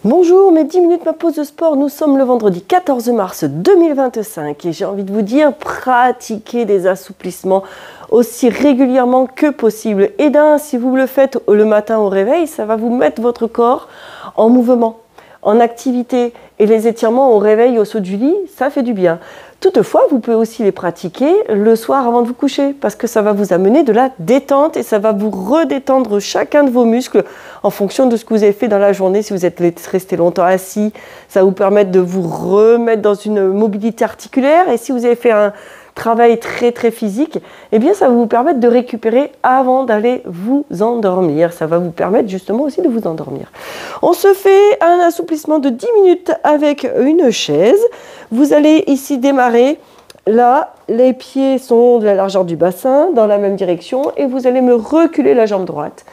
Bonjour, mes 10 minutes ma pause de sport, nous sommes le vendredi 14 mars 2025 et j'ai envie de vous dire, pratiquez des assouplissements aussi régulièrement que possible. Et si vous le faites le matin au réveil, ça va vous mettre votre corps en mouvement, en activité. Et les étirements au réveil, au saut du lit, ça fait du bien. Toutefois, vous pouvez aussi les pratiquer le soir avant de vous coucher parce que ça va vous amener de la détente et ça va vous redétendre chacun de vos muscles en fonction de ce que vous avez fait dans la journée. Si vous êtes resté longtemps assis, ça va vous permettre de vous remettre dans une mobilité articulaire. Et si vous avez fait un travail très physique, eh bien ça va vous permettre de récupérer avant d'aller vous endormir. Ça va vous permettre justement aussi de vous endormir. On se fait un assouplissement de 10 minutes avec une chaise. Vous allez ici démarrer. Là, les pieds sont de la largeur du bassin, dans la même direction, et vous allez me reculer la jambe droite.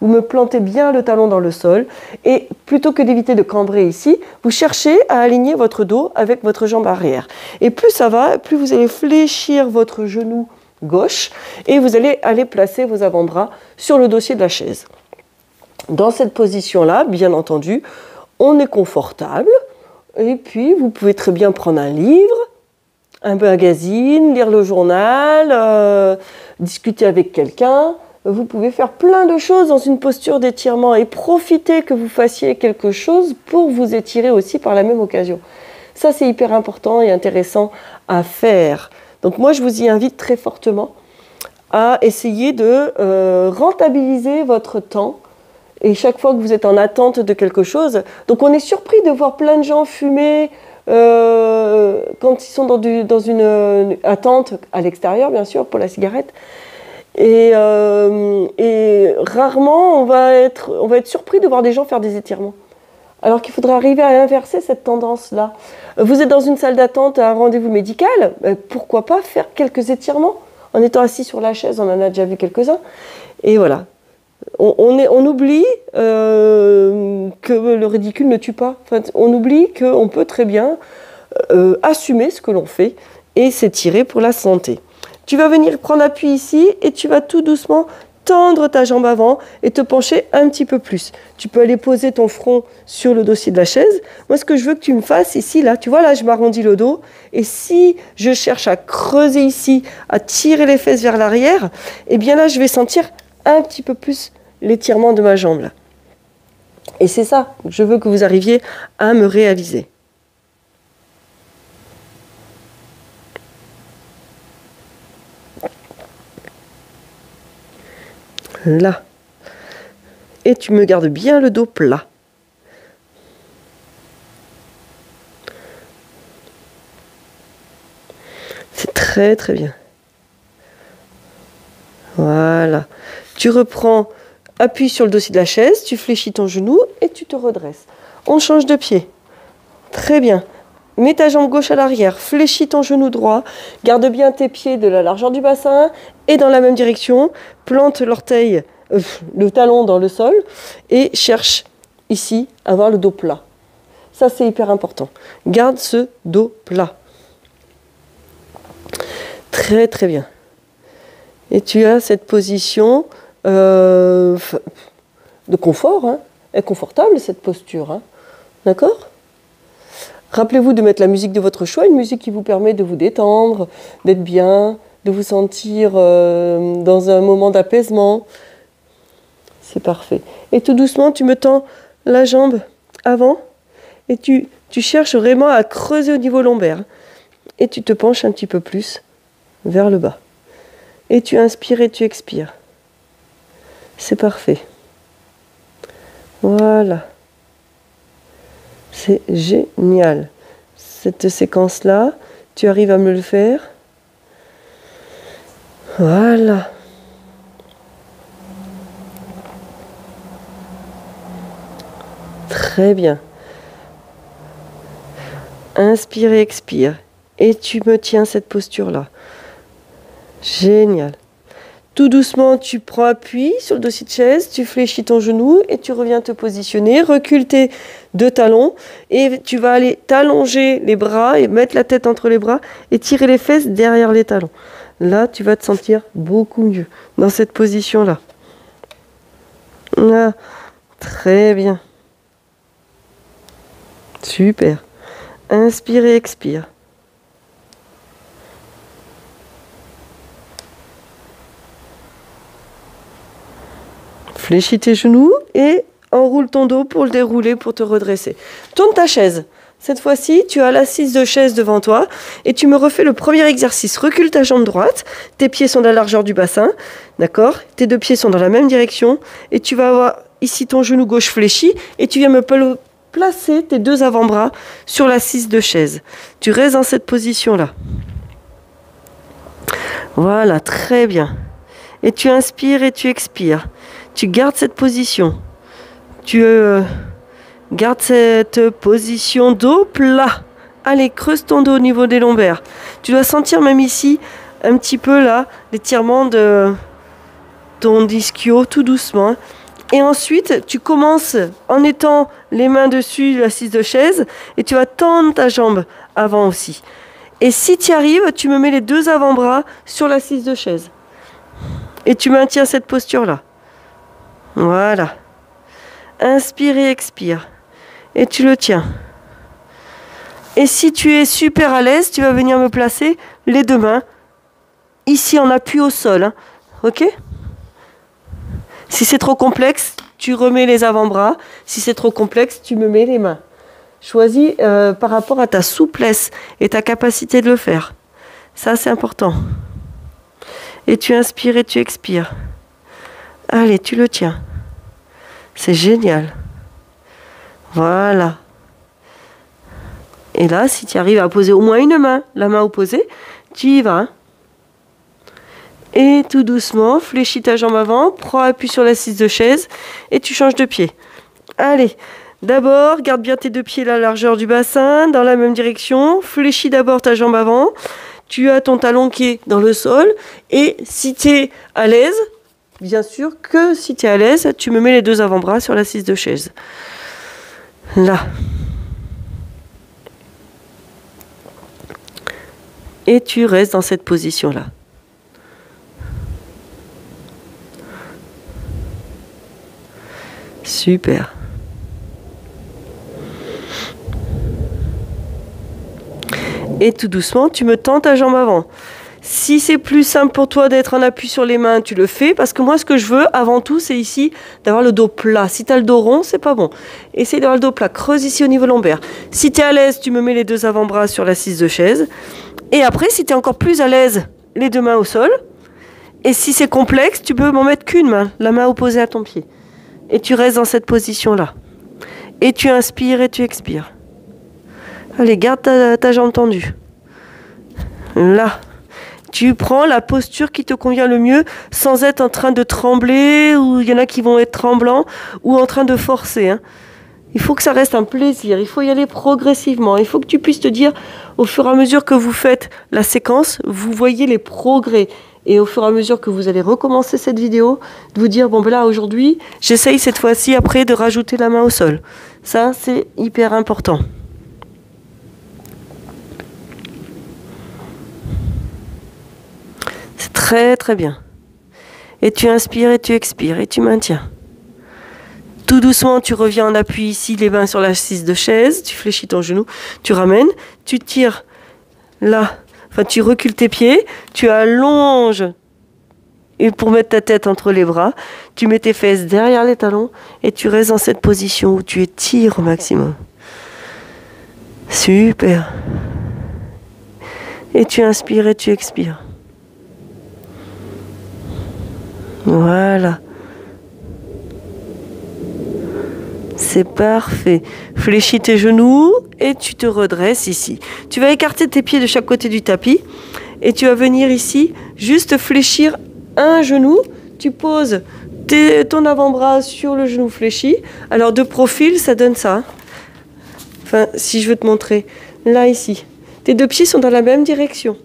Vous me plantez bien le talon dans le sol et plutôt que d'éviter de cambrer ici, vous cherchez à aligner votre dos avec votre jambe arrière. Et plus ça va, plus vous allez fléchir votre genou gauche et vous allez aller placer vos avant-bras sur le dossier de la chaise. Dans cette position-là, bien entendu, on est confortable et puis vous pouvez très bien prendre un livre, un magazine, lire le journal, discuter avec quelqu'un. Vous pouvez faire plein de choses dans une posture d'étirement et profiter que vous fassiez quelque chose pour vous étirer aussi par la même occasion. Ça, c'est hyper important et intéressant à faire. Donc moi, je vous y invite très fortement à essayer de rentabiliser votre temps. Et chaque fois que vous êtes en attente de quelque chose, donc on est surpris de voir plein de gens fumer quand ils sont dans une attente à l'extérieur, bien sûr, pour la cigarette. Et rarement on va être surpris de voir des gens faire des étirements. Alors qu'il faudrait arriver à inverser cette tendance-là. Vous êtes dans une salle d'attente à un rendez-vous médical, pourquoi pas faire quelques étirements? En étant assis sur la chaise, on en a déjà vu quelques-uns. Et voilà. On oublie que le ridicule ne tue pas. Enfin, on oublie qu'on peut très bien assumer ce que l'on fait et s'étirer pour la santé. Tu vas venir prendre appui ici et tu vas tout doucement tendre ta jambe avant et te pencher un petit peu plus. Tu peux aller poser ton front sur le dossier de la chaise. Moi, ce que je veux que tu me fasses ici, là, tu vois, là, je m'arrondis le dos. Et si je cherche à creuser ici, à tirer les fesses vers l'arrière, eh bien là, je vais sentir un petit peu plus l'étirement de ma jambe, là. Et c'est ça que je veux que vous arriviez à me réaliser. Là. Et tu me gardes bien le dos plat. C'est très bien. Voilà. Tu reprends, appuie sur le dossier de la chaise, tu fléchis ton genou et tu te redresses. On change de pied. Très bien. Mets ta jambe gauche à l'arrière, fléchis ton genou droit, garde bien tes pieds de la largeur du bassin et dans la même direction, plante l'orteil, le talon dans le sol et cherche ici à avoir le dos plat. Ça, c'est hyper important. Garde ce dos plat. Très bien. Et tu as cette position de confort, hein. Elle est confortable cette posture, hein. D'accord ? Rappelez-vous de mettre la musique de votre choix, une musique qui vous permet de vous détendre, d'être bien, de vous sentir dans un moment d'apaisement. C'est parfait. Et tout doucement, tu me tends la jambe avant et tu cherches vraiment à creuser au niveau lombaire. Et tu te penches un petit peu plus vers le bas. Et tu inspires et tu expires. C'est parfait. Voilà. C'est génial. Cette séquence-là, tu arrives à me le faire. Voilà. Très bien. Inspire et expire. Et tu me tiens cette posture-là. Génial. Tout doucement, tu prends appui sur le dossier de chaise, tu fléchis ton genou et tu reviens te positionner. Recule tes deux talons et tu vas aller t'allonger les bras et mettre la tête entre les bras et tirer les fesses derrière les talons. Là, tu vas te sentir beaucoup mieux dans cette position-là. Là, très bien. Super. Inspire et expire. Fléchis tes genoux et enroule ton dos pour le dérouler, pour te redresser. Tourne ta chaise. Cette fois-ci, tu as l'assise de chaise devant toi et tu me refais le premier exercice. Recule ta jambe droite, tes pieds sont à la largeur du bassin, d'accord? Tes deux pieds sont dans la même direction et tu vas avoir ici ton genou gauche fléchi et tu viens me placer tes deux avant-bras sur l'assise de chaise. Tu restes dans cette position-là. Voilà, très bien. Et tu inspires et tu expires. Tu gardes cette position. Tu garde cette position dos plat. Allez, creuse ton dos au niveau des lombaires. Tu dois sentir même ici, un petit peu là, l'étirement de ton ischio, tout doucement. Et ensuite, tu commences en étant les mains dessus l'assise de chaise et tu vas tendre ta jambe avant aussi. Et si tu y arrives, tu me mets les deux avant-bras sur l'assise de chaise. Et tu maintiens cette posture-là. Voilà. Inspire et expire. Et tu le tiens. Et si tu es super à l'aise, tu vas venir me placer les deux mains ici en appui au sol. Hein. Ok ? Si c'est trop complexe, tu remets les avant-bras. Si c'est trop complexe, tu me mets les mains. Choisis par rapport à ta souplesse et ta capacité de le faire. Ça, c'est important. Et tu inspires et tu expires. Allez, tu le tiens. C'est génial. Voilà. Et là, si tu arrives à poser au moins une main, la main opposée, tu y vas. Et tout doucement, fléchis ta jambe avant, prends appui sur l'assise de chaise et tu changes de pied. Allez, d'abord, garde bien tes deux pieds à la largeur du bassin, dans la même direction. Fléchis d'abord ta jambe avant. Tu as ton talon qui est dans le sol. Et si tu es à l'aise, bien sûr que si tu es à l'aise, tu me mets les deux avant-bras sur l'assise de chaise. Là. Et tu restes dans cette position-là. Super. Et tout doucement, tu me tends ta jambe avant. Si c'est plus simple pour toi d'être en appui sur les mains, tu le fais. Parce que moi, ce que je veux, avant tout, c'est ici d'avoir le dos plat. Si tu as le dos rond, c'est pas bon. Essaye d'avoir le dos plat. Creuse ici au niveau lombaire. Si tu es à l'aise, tu me mets les deux avant-bras sur l'assise de chaise. Et après, si tu es encore plus à l'aise, les deux mains au sol. Et si c'est complexe, tu peux m'en mettre qu'une main, la main opposée à ton pied. Et tu restes dans cette position-là. Et tu inspires et tu expires. Allez, garde ta jambe tendue. Là. Tu prends la posture qui te convient le mieux sans être en train de trembler, ou il y en a qui vont être tremblants, ou en train de forcer. Hein. Il faut que ça reste un plaisir, il faut y aller progressivement. Il faut que tu puisses te dire, au fur et à mesure que vous faites la séquence, vous voyez les progrès. Et au fur et à mesure que vous allez recommencer cette vidéo, de vous dire, bon ben là aujourd'hui, j'essaye cette fois-ci après de rajouter la main au sol. Ça, c'est hyper important. C'est très très bien. Et tu inspires et tu expires et tu maintiens. Tout doucement, tu reviens en appui ici, les mains sur l'assise de chaise, tu fléchis ton genou, tu ramènes, tu tires là, enfin tu recules tes pieds, tu allonges et pour mettre ta tête entre les bras, tu mets tes fesses derrière les talons et tu restes dans cette position où tu étires au maximum. Super. Et tu inspires et tu expires. Voilà. C'est parfait. Fléchis tes genoux et tu te redresses ici. Tu vas écarter tes pieds de chaque côté du tapis et tu vas venir ici juste fléchir un genou. Tu poses ton avant-bras sur le genou fléchi. Alors de profil, ça donne ça. Enfin, si je veux te montrer. Là, ici. Tes deux pieds sont dans la même direction.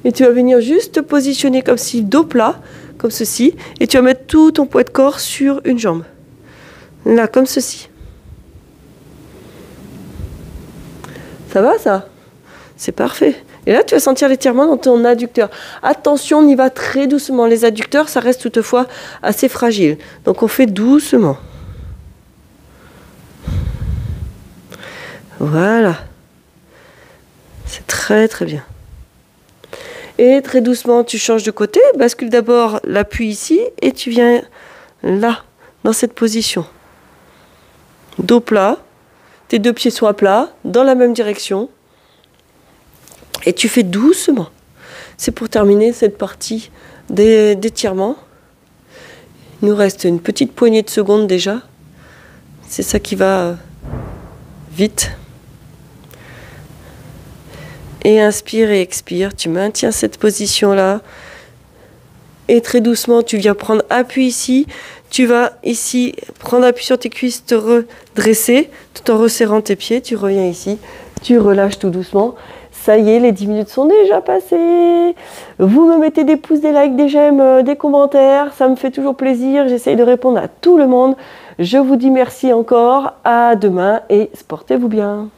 Et tu vas venir juste te positionner comme si, dos plat, comme ceci. Et tu vas mettre tout ton poids de corps sur une jambe. Là, comme ceci. Ça va, ça? C'est parfait. Et là, tu vas sentir l'étirement dans ton adducteur. Attention, on y va très doucement. Les adducteurs, ça reste toutefois assez fragile. Donc, on fait doucement. Voilà. C'est très, très bien. Et très doucement, tu changes de côté. Bascule d'abord l'appui ici et tu viens là, dans cette position. Dos plat. Tes deux pieds soient plats, dans la même direction. Et tu fais doucement. C'est pour terminer cette partie d'étirement. Il nous reste une petite poignée de secondes déjà. C'est ça qui va vite. Et inspire et expire. Tu maintiens cette position-là. Et très doucement, tu viens prendre appui ici. Tu vas ici prendre appui sur tes cuisses, te redresser tout en resserrant tes pieds. Tu reviens ici, tu relâches tout doucement. Ça y est, les 10 minutes sont déjà passées. Vous me mettez des pouces, des likes, des j'aime, des commentaires. Ça me fait toujours plaisir. J'essaye de répondre à tout le monde. Je vous dis merci encore. À demain et portez-vous bien.